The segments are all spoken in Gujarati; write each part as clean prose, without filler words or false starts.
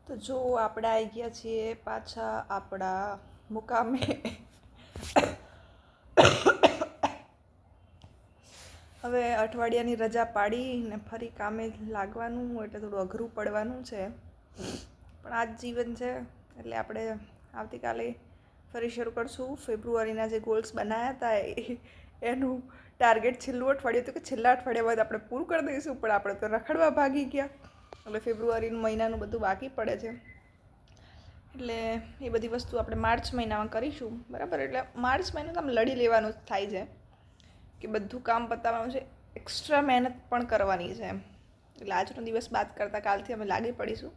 તો જો આપણે આવી ગયા છીએ પાછા આપણા મુકામે. હવે અઠવાડિયાની રજા પાડીને ફરી કામે લાગવાનું એટલે થોડું અઘરું પડવાનું છે, પણ આ જ જીવન છે. એટલે આપણે આવતીકાલે ફરી શરૂ કરશું. ફેબ્રુઆરીના જે ગોલ્સ બનાવ્યા હતા એનું ટાર્ગેટ છેલ્લું અઠવાડિયું હતું કે છેલ્લા અઠવાડિયા બાદ આપણે પૂરું કરી દઈશું, પણ આપણે તો રખડવા ભાગી ગયા. એટલે ફેબ્રુઆરીનું મહિનાનું બધું બાકી પડે છે, એટલે એ બધી વસ્તુ આપણે માર્ચ મહિનામાં કરીશું, બરાબર. એટલે માર્ચ મહિનો તો આમ લડી લેવાનું થાય છે કે બધું કામ પતાવવાનું છે, એક્સ્ટ્રા મહેનત પણ કરવાની છે. એટલે આજનો દિવસ બાદ કરતાં કાલથી અમે લાગી પડીશું.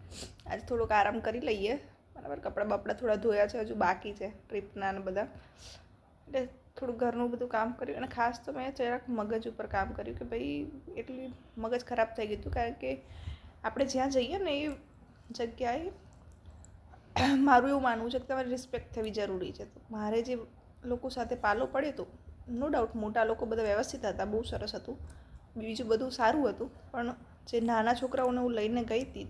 આજે થોડોક આરામ કરી લઈએ, બરાબર. કપડાં બપડા થોડા ધોયા છે, હજુ બાકી છે ટ્રીપના ને બધા. એટલે થોડું ઘરનું બધું કામ કર્યું, અને ખાસ તો મેં જરાક મગજ ઉપર કામ કર્યું કે ભાઈ એટલી મગજ ખરાબ થઈ ગયું હતું, કારણ કે આપણે જ્યાં જઈએ ને એ જગ્યાએ મારું એવું માનવું છે કે તમારી રિસ્પેક્ટ થવી જરૂરી છે. તો મારે જે લોકો સાથે પાલો પડ્યો હતો, નો ડાઉટ મોટા લોકો બધા વ્યવસ્થિત હતા, બહુ સરસ હતું, બીજું બધું સારું હતું, પણ જે નાના છોકરાઓને હું લઈને ગઈ હતી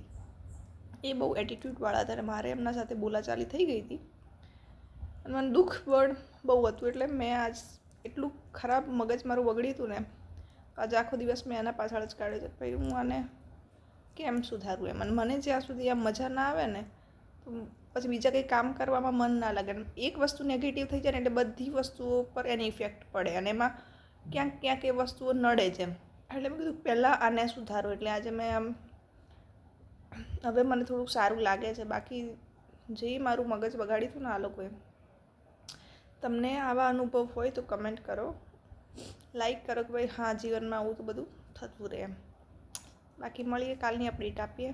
એ બહુ એટીટ્યૂડવાળા હતા, અને મારે એમના સાથે બોલાચાલી થઈ ગઈ હતી, અને મને દુઃખ પણ બહુ હતું. એટલે મેં આજ એટલું ખરાબ મગજ મારું બગડ્યું હતું ને, આજે આખો દિવસ મેં એના પાછળ જ કાઢ્યો છે. ભાઈ હું આને કેમ સુધારું એમ, અને મને જ્યાં સુધી આ મજા ના આવે ને તો પછી બીજા કંઈ કામ કરવામાં મન ના લાગે. એક વસ્તુ નેગેટિવ થઈ જાય ને એટલે બધી વસ્તુઓ પર એની ઇફેક્ટ પડે, અને એમાં ક્યાંક ક્યાંક એ વસ્તુઓ નડે છે. એટલે મેં કીધું પહેલાં આને સુધારો. એટલે આજે મેં આમ હવે મને થોડુંક સારું લાગે છે. બાકી જે મારું મગજ બગાડ્યું હતું ને આ લોકોએ. તમને આવા અનુભવ હોય તો કમેન્ટ કરો, લાઈક કરો કે ભાઈ હા જીવનમાં આવું તો બધું થતું રહે એમ. બાકી મળીએ, કાલની અપડેટ આપીએ.